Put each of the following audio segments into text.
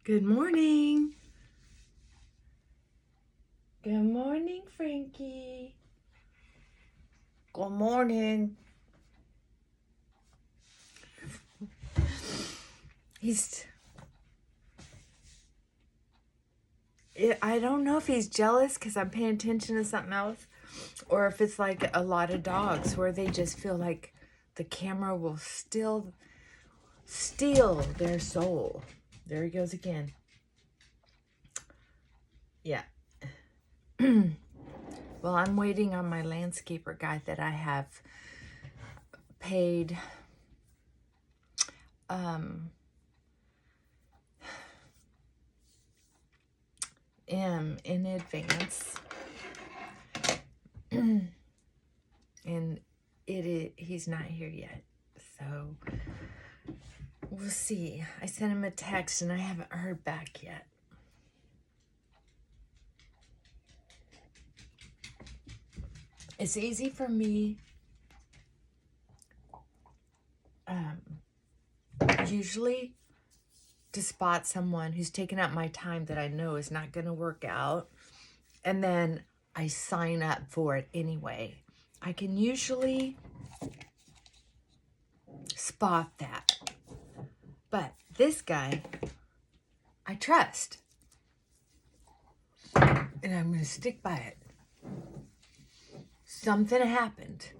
Good morning. Good morning, Frankie. Good morning. I don't know if he's jealous because I'm paying attention to something else, or if it's like a lot of dogs where they just feel like the camera will steal their soul. There he goes again. Yeah. Well, I'm waiting on my landscaper guy that I have paid in advance. And he's not here yet. So we'll see. I sent him a text and I haven't heard back yet. It's easy for me usually to spot someone who's taking up my time that I know is not going to work out, and then I sign up for it anyway. I can usually spot that. But this guy, I trust. And I'm going to stick by it. Something happened.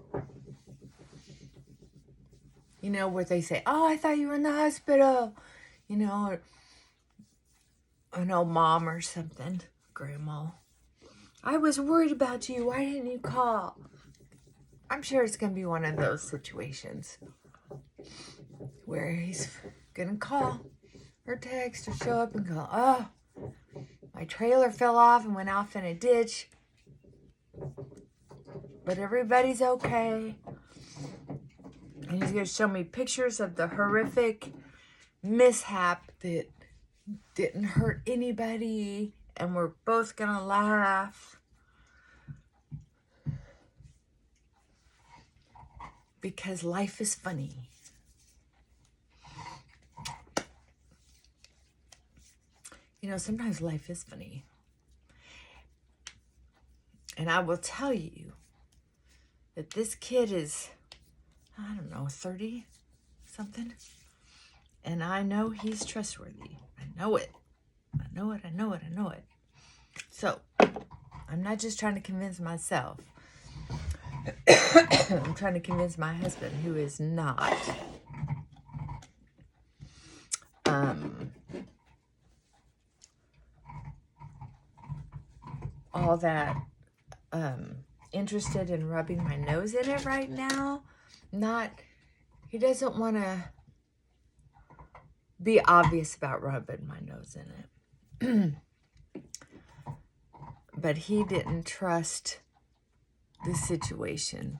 You know, where they say, oh, I thought you were in the hospital. You know, or an old mom or something, grandma. I was worried about you. Why didn't you call? I'm sure it's going to be one of those situations where he's going to call or text or show up and go, oh, my trailer fell off and went off in a ditch. But everybody's okay. And he's going to show me pictures of the horrific mishap that didn't hurt anybody. And we're both going to laugh. Because life is funny. You know, sometimes life is funny. And I will tell you that this kid is, I don't know, 30 something. And I know he's trustworthy. I know it. I know it, I know it, I know it. So, I'm not just trying to convince myself. I'm trying to convince my husband, who is not. All that interested in rubbing my nose in it right now. He doesn't want to be obvious about rubbing my nose in it. But he didn't trust the situation.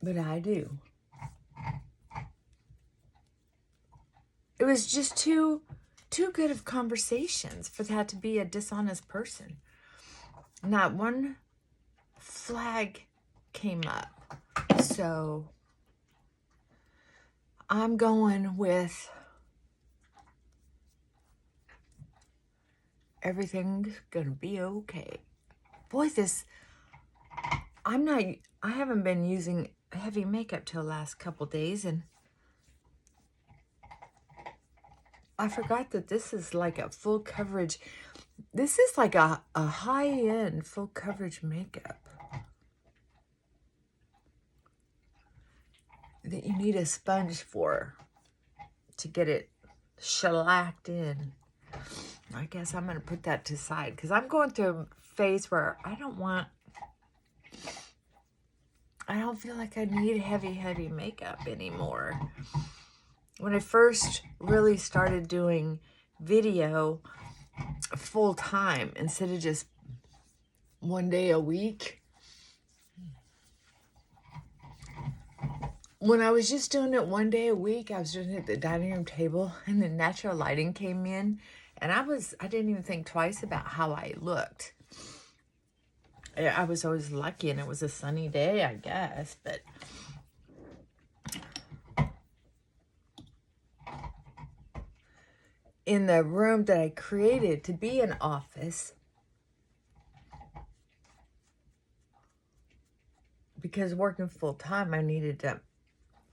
But I do. It was just too good of conversations for that to be a dishonest person. Not one flag came up. So I'm going with everything's gonna be okay. Boy, I haven't been using heavy makeup till the last couple days, and I forgot that this is like a full coverage. This is like a high-end full coverage makeup that you need a sponge for to get it shellacked in. I guess I'm going to put that to the side because I'm going through a phase where I don't feel like I need heavy makeup anymore. When I first really started doing video full time instead of just one day a week, when I was just doing it one day a week, I was doing it at the dining room table and the natural lighting came in, and I didn't even think twice about how I looked. I was always lucky and it was a sunny day, I guess, but in the room that I created to be an office, because working full time, I needed to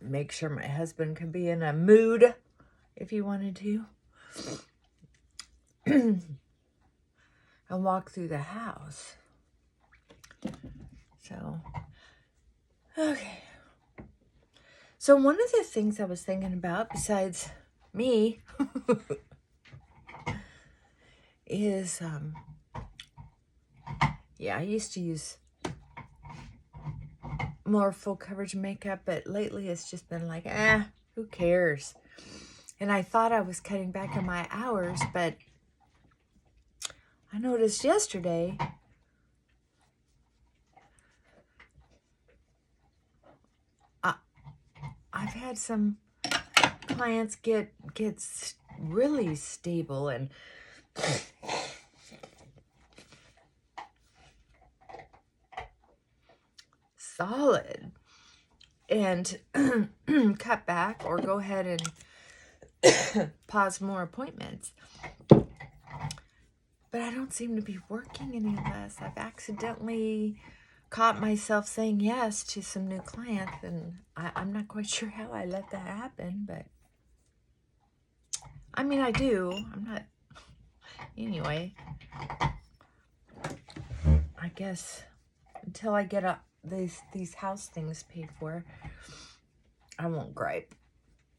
make sure my husband could be in a mood if he wanted to, and walk through the house. So, okay. So one of the things I was thinking about, besides me, is, yeah, I used to use more full coverage makeup, but lately it's just been like, who cares? And I thought I was cutting back on my hours, but I noticed yesterday I've had some clients get really stable and solid, and cut back or go ahead and pause more appointments. But I don't seem to be working any less. I've accidentally caught myself saying yes to some new clients, and I'm not quite sure how I let that happen, but I mean, I do. I'm not, anyway, I guess until I get these house things paid for, I won't gripe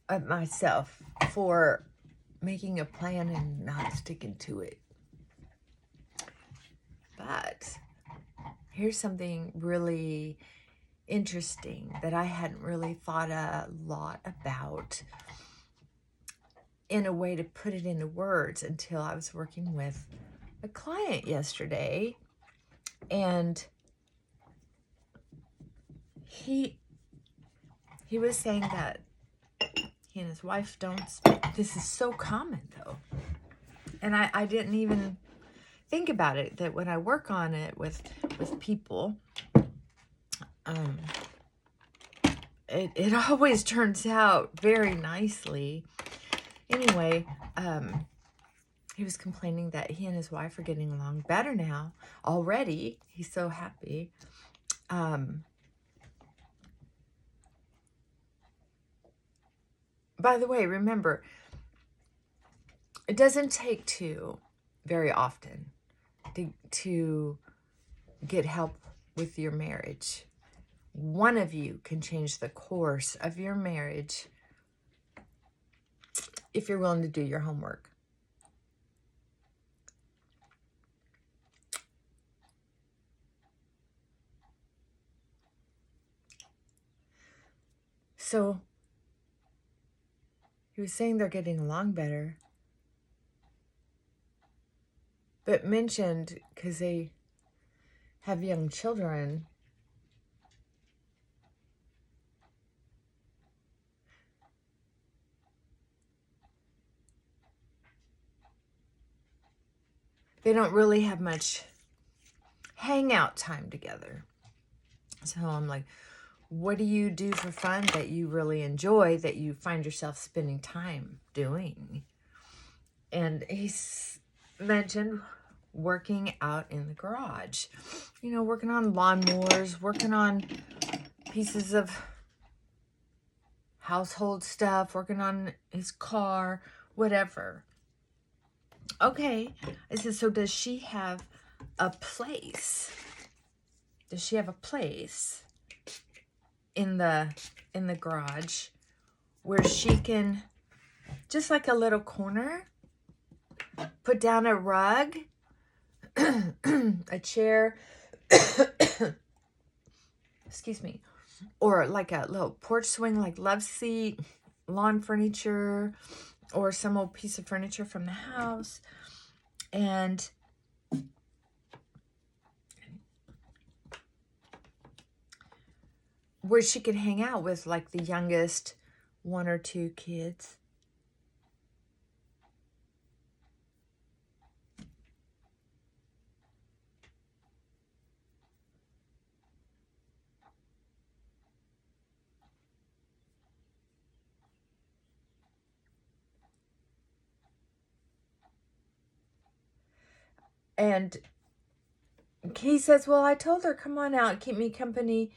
at myself for making a plan and not sticking to it. But here's something really interesting that I hadn't really thought a lot about in a way to put it into words until I was working with a client yesterday, and he was saying that he and his wife don't speak. This is so common though, and I didn't even think about it, that when I work on it with people, it always turns out very nicely. Anyway, he was complaining that he and his wife are getting along better now already. He's so happy. By the way, remember, it doesn't take two very often to get help with your marriage. One of you can change the course of your marriage if you're willing to do your homework. So he was saying they're getting along better, but mentioned, because they have young children, they don't really have much hangout time together. So I'm like, what do you do for fun that you really enjoy, that you find yourself spending time doing? And he's mentioned working out in the garage, working on lawnmowers, working on pieces of household stuff, working on his car, whatever. Okay. I said, so does she have a place? Does she have a place in the garage where she can, just like a little corner, put down a rug, a chair, excuse me, or like a little porch swing, like love seat, lawn furniture, or some old piece of furniture from the house, and where she could hang out with like the youngest 1 or 2 kids. And he says, well, I told her, come on out, keep me company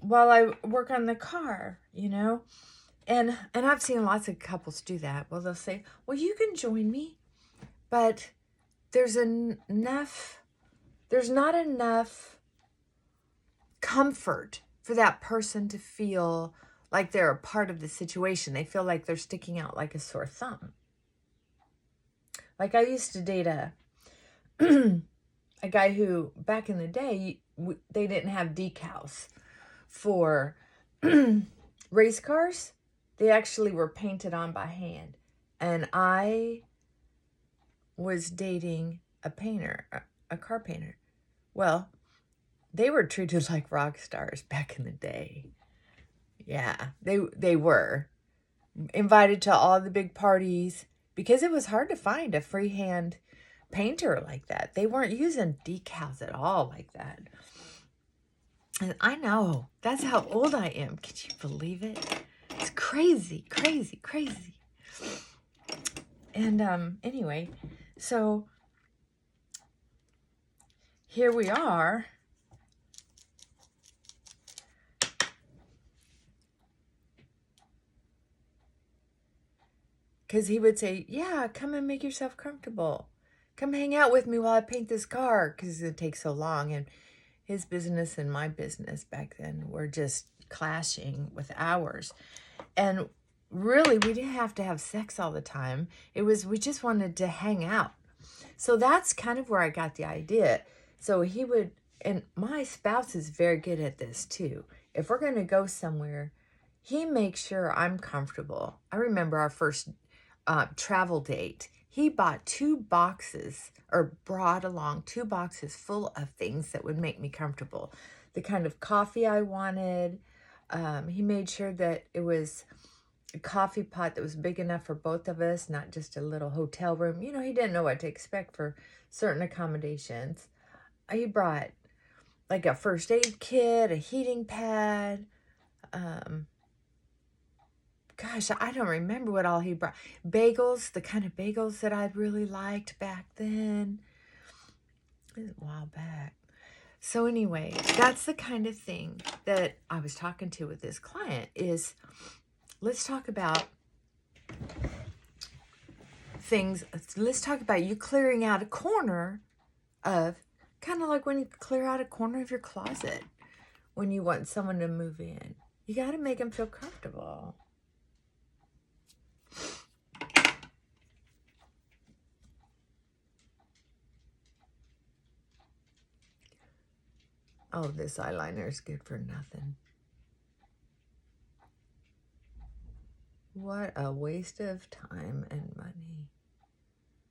while I work on the car, you know? And I've seen lots of couples do that. Well, they'll say, well, you can join me, but there's not enough comfort for that person to feel like they're a part of the situation. They feel like they're sticking out like a sore thumb. Like I used to date a guy who, back in the day, they didn't have decals for race cars. They actually were painted on by hand. And I was dating a painter, a car painter. Well, they were treated like rock stars back in the day. Yeah, they were invited to all the big parties because it was hard to find a freehand painter like that. They weren't using decals at all like that. And I know, that's how old I am. Can you believe it? It's crazy, crazy, crazy. And anyway, so here we are. Because he would say, yeah, come and make yourself comfortable. Come hang out with me while I paint this car, because it takes so long. And his business and my business back then were just clashing with ours. And really, we didn't have to have sex all the time. We just wanted to hang out. So that's kind of where I got the idea. So he would, and my spouse is very good at this too. If we're going to go somewhere, he makes sure I'm comfortable. I remember our first travel date. He bought brought along 2 boxes full of things that would make me comfortable. The kind of coffee I wanted. He made sure that it was a coffee pot that was big enough for both of us, not just a little hotel room. You know, he didn't know what to expect for certain accommodations. He brought like a first aid kit, a heating pad. Gosh, I don't remember what all he brought. Bagels, the kind of bagels that I really liked back then. It was a while back. So anyway, that's the kind of thing that I was talking to with this client is, let's talk about things. Let's talk about you clearing out a corner of, kind of like when you clear out a corner of your closet when you want someone to move in. You got to make them feel comfortable. Oh, this eyeliner is good for nothing. What a waste of time and money.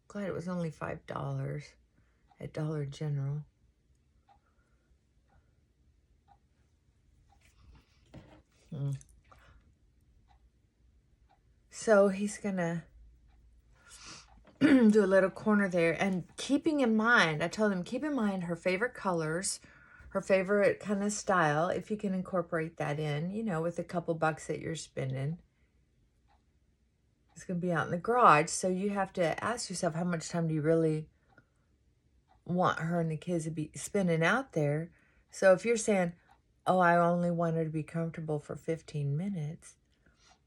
Glad it was only $5 at Dollar General. So he's gonna do a little corner there, and keeping in mind, I told him, keep in mind her favorite colors, her favorite kind of style, if you can incorporate that in, you know, with a couple bucks that you're spending. It's going to be out in the garage, so you have to ask yourself, how much time do you really want her and the kids to be spending out there? So if you're saying, oh, I only want her to be comfortable for 15 minutes,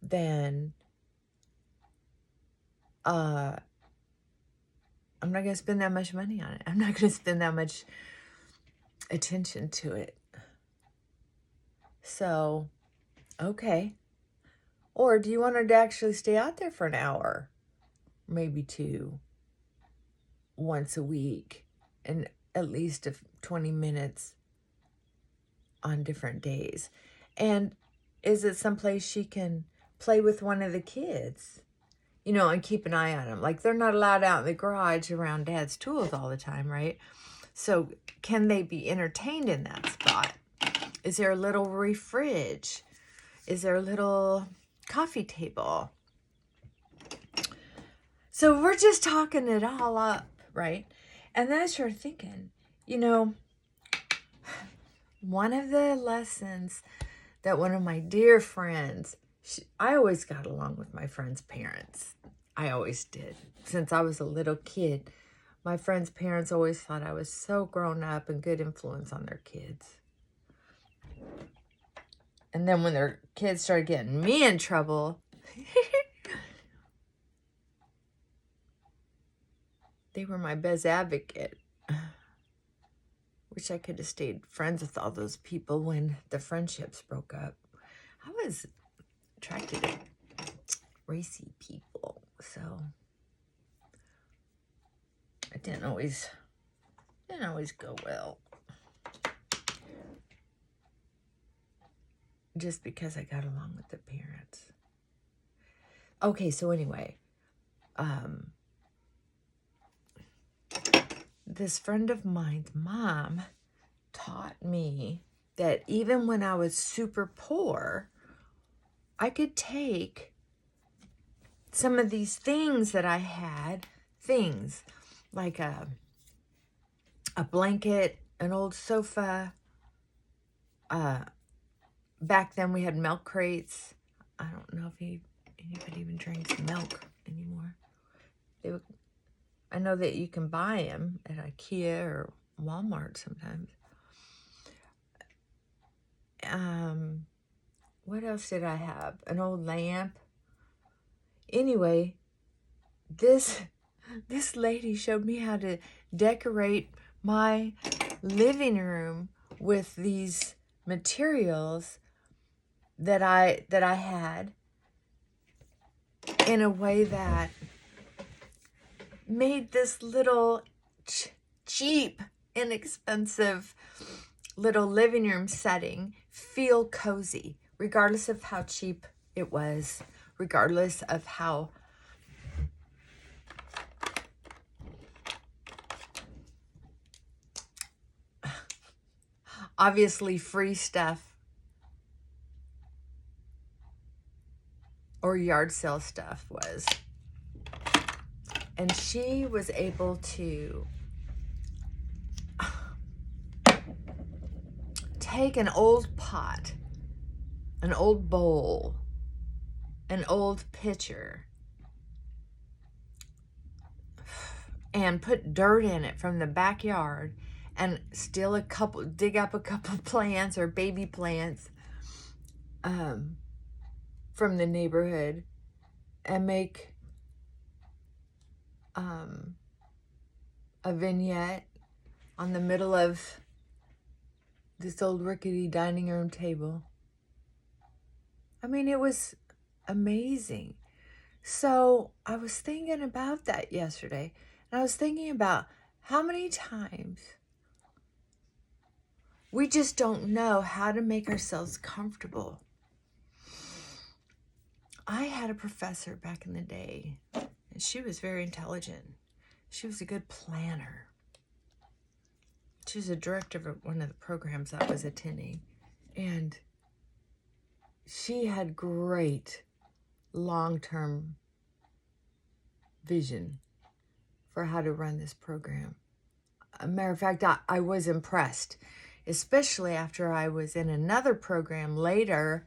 then I'm not going to spend that much money on it. I'm not going to spend that much attention to it. So, okay. Or do you want her to actually stay out there for an hour? Maybe 2. Once a week. And at least 20 minutes on different days. And is it someplace she can play with one of the kids? You know, and keep an eye on them. Like, they're not allowed out in the garage around Dad's tools all the time, right? So can they be entertained in that spot? Is there a little fridge? Is there a little coffee table? So we're just talking it all up, right? And then I started thinking, you know, one of the lessons that one of my dear friends, I always got along with my friends' parents. I always did. Since I was a little kid, My friends' parents always thought I was so grown up and good influence on their kids. And then when their kids started getting me in trouble, they were my best advocate. Wish I could have stayed friends with all those people when the friendships broke up. I was attracted to racy people, so it didn't always go well. Just because I got along with the parents. Okay, so anyway, this friend of mine's mom taught me that even when I was super poor, I could take some of these things that I had, things like a blanket, an old sofa. Back then we had milk crates. I don't know if anybody even drinks milk anymore. I know that you can buy them at IKEA or Walmart sometimes. What else did I have? An old lamp. Anyway, this lady showed me how to decorate my living room with these materials that I had in a way that made this little cheap, inexpensive little living room setting feel cozy, regardless of how cheap it was, regardless of how obviously free stuff or yard sale stuff was. And she was able to take an old pot, an old bowl, an old pitcher, and put dirt in it from the backyard and dig up a couple plants or baby plants from the neighborhood and make a vignette on the middle of this old rickety dining room table. I mean, it was amazing. So I was thinking about that yesterday, and I was thinking about how many times we just don't know how to make ourselves comfortable. I had a professor back in the day, and she was very intelligent. She was a good planner. She was a director of one of the programs I was attending, and she had great long-term vision for how to run this program. As a matter of fact, I was impressed, especially after I was in another program later,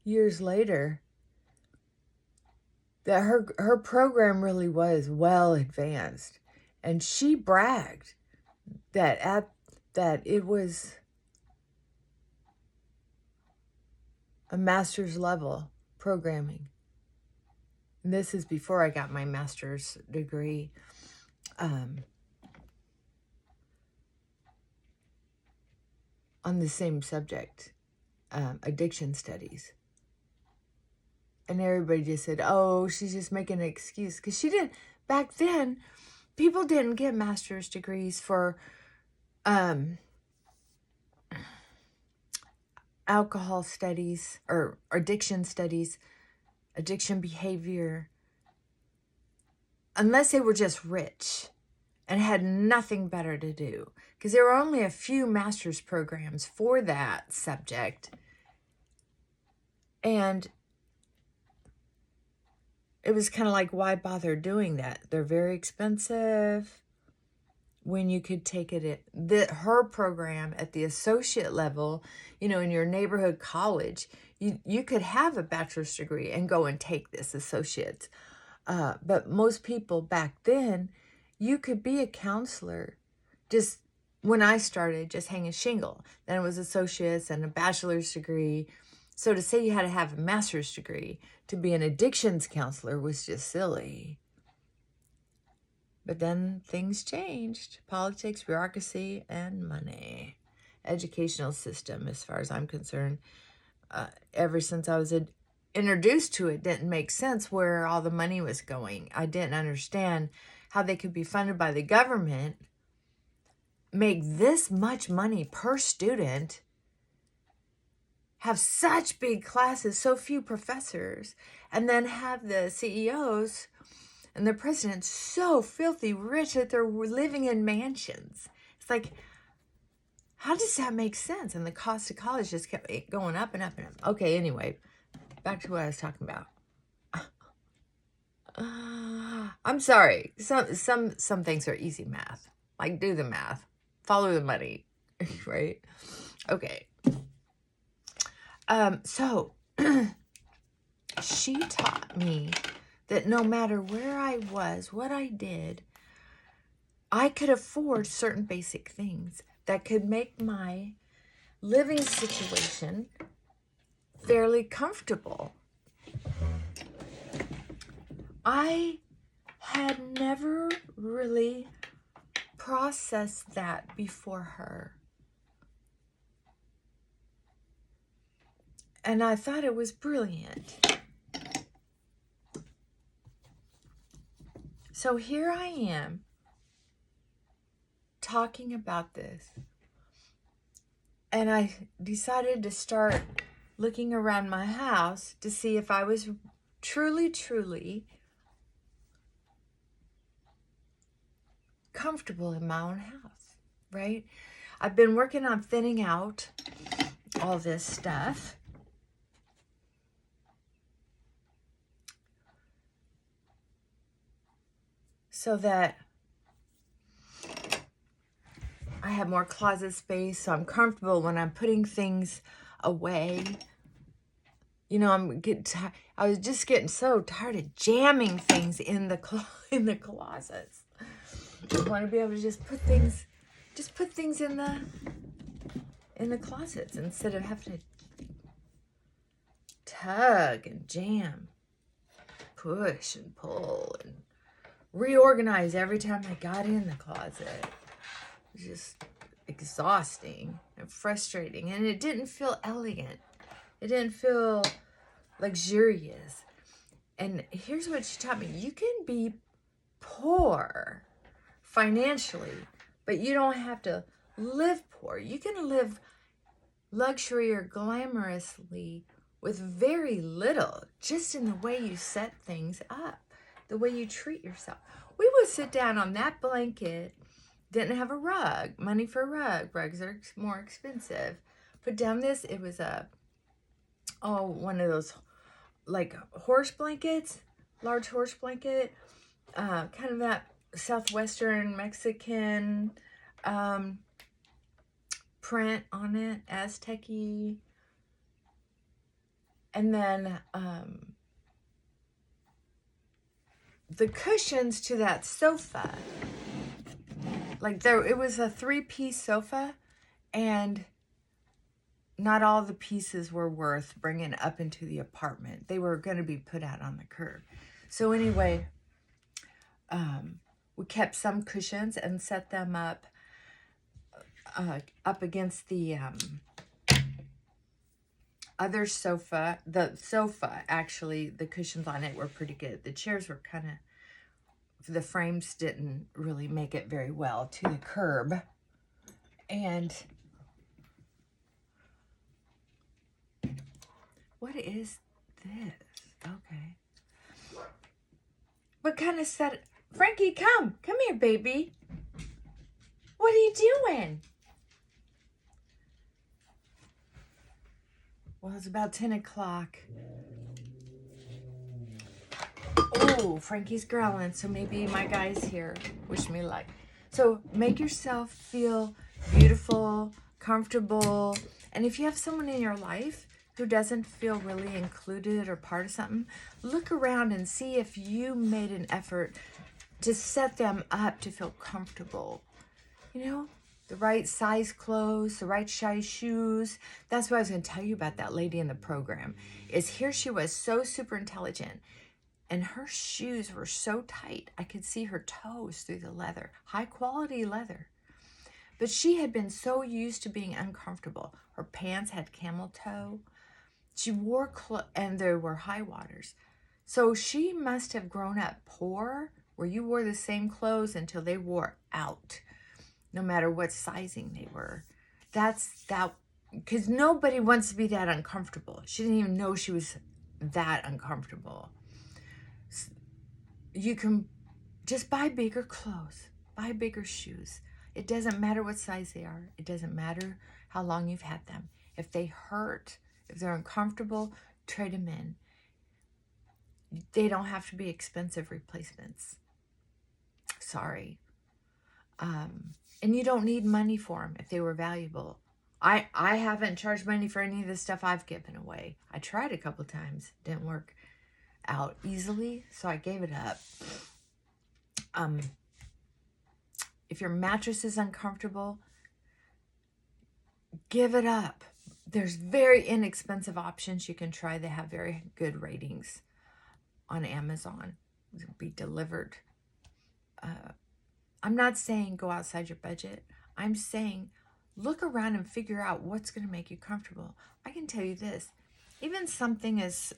years later, that her program really was well advanced. And she bragged that it was a master's level programming. And this is before I got my master's degree. On the same subject, addiction studies. And everybody just said, oh, she's just making an excuse. Because she didn't, back then, people didn't get master's degrees for alcohol studies or addiction studies, addiction behavior, unless they were just rich and had nothing better to do. Because there were only a few master's programs for that subject. And it was kind of like, why bother doing that? They're very expensive when you could take it at her program at the associate level, in your neighborhood college. You could have a bachelor's degree and go and take this associate's. But most people back then, you could be a counselor just when I started just hanging shingle. Then it was associates and a bachelor's degree. So to say you had to have a master's degree to be an addictions counselor was just silly. But then things changed. Politics, bureaucracy, and money. Educational system, as far as I'm concerned, ever since I was introduced to it, didn't make sense where all the money was going. I didn't understand how they could be funded by the government, make this much money per student, have such big classes, so few professors, and then have the CEOs and the presidents so filthy rich that they're living in mansions. It's like, how does that make sense? And the cost of college just kept going up and up and up. Okay, anyway, back to what I was talking about. I'm sorry. Some things are easy math. Like, do the math. Follow the money. Right? Okay. So, she taught me that no matter where I was, what I did, I could afford certain basic things that could make my living situation fairly comfortable. I had never really processed that before her. And I thought it was brilliant. So here I am talking about this. And I decided to start looking around my house to see if I was truly comfortable in my own house, right? I've been working on thinning out all this stuff. So that I have more closet space, so I'm comfortable when I'm putting things away. You know, I was just getting so tired of jamming things in the closets. I want to be able to just put things in the closets instead of having to tug and jam, push and pull and reorganize every time I got in the closet. It was just exhausting and frustrating, and it didn't feel elegant. It didn't feel luxurious. And here's what she taught me. You can be poor financially, but you don't have to live poor. You can live luxury or glamorously with very little, just in the way you set things up, the way you treat yourself. We would sit down on that blanket, didn't have a rug, money for a rug. Rugs are more expensive. Put down this, it was one of those like horse blankets, large horse blanket, kind of that Southwestern Mexican print on it, Aztec-y. And then the cushions to that sofa, like it was a 3-piece sofa, and not all the pieces were worth bringing up into the apartment. They were going to be put out on the curb. So anyway, we kept some cushions and set them up against the other sofa. The sofa, actually, the cushions on it were pretty good. The chairs were kind of, the frames didn't really make it very well to the curb. And what is this? Okay. What kind of set? Frankie, come here, baby. What are you doing? Well, it's about 10 o'clock. Oh, Frankie's growling, so maybe my guy's here. Wish me luck. So make yourself feel beautiful, comfortable. And if you have someone in your life who doesn't feel really included or part of something, look around and see if you made an effort to set them up to feel comfortable. You know, the right size clothes, the right size shoes. That's what I was going to tell you about that lady in the program. Is here she was so super intelligent, and her shoes were so tight. I could see her toes through the leather, high quality leather. But she had been so used to being uncomfortable. Her pants had camel toe. She wore and there were high waters. So she must have grown up poor, where you wore the same clothes until they wore out, no matter what sizing they were. That's that, because nobody wants to be that uncomfortable. She didn't even know she was that uncomfortable. You can just buy bigger clothes, buy bigger shoes. It doesn't matter what size they are. It doesn't matter how long you've had them. If they hurt, if they're uncomfortable, trade them in. They don't have to be expensive replacements. Sorry. And you don't need money for them if they were valuable. I haven't charged money for any of the stuff I've given away. I tried a couple times. Didn't work out easily, so I gave it up. If your mattress is uncomfortable, give it up. There's very inexpensive options you can try. They have very good ratings on Amazon. It'll be delivered. I'm not saying go outside your budget. I'm saying look around and figure out what's going to make you comfortable. I can tell you this. Even something as...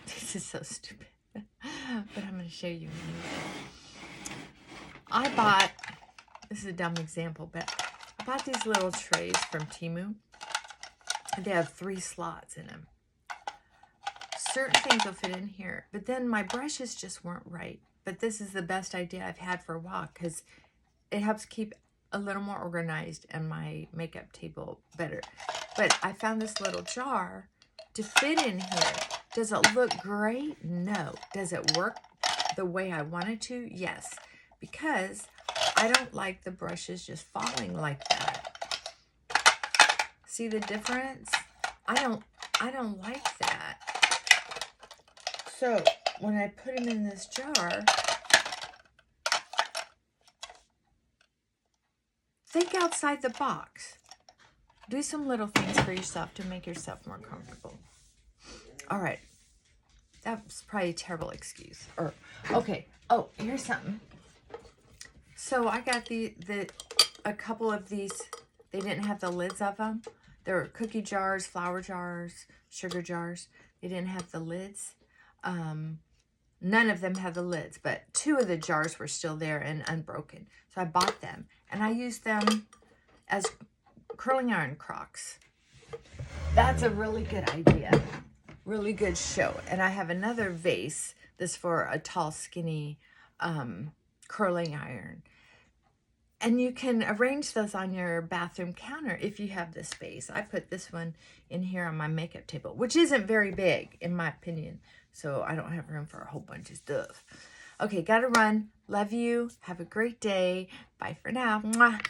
This is so stupid. But I'm going to show you. I bought... This is a dumb example, but I bought these little trays from Temu. They have 3 slots in them. Certain things will fit in here, but then my brushes just weren't right. But this is the best idea I've had for a while, because it helps keep a little more organized and my makeup table better. But I found this little jar to fit in here. Does it look great? No. Does it work the way I wanted to? Yes. Because I don't like the brushes just falling like that. See the difference? I don't like that. So when I put them in this jar, think outside the box. Do some little things for yourself to make yourself more comfortable. All right. That's probably a terrible excuse. Okay. Oh, here's something. So I got a couple of these. They didn't have the lids of them. There were cookie jars, flour jars, sugar jars. They didn't have the lids. None of them had the lids, but 2 of the jars were still there and unbroken. So I bought them, and I used them as curling iron crocks. That's a really good idea. Really good show. And I have another vase. This for a tall, skinny curling iron. And you can arrange those on your bathroom counter if you have the space. I put this one in here on my makeup table, which isn't very big, in my opinion. So I don't have room for a whole bunch of stuff. Okay, gotta run. Love you. Have a great day. Bye for now. Mwah.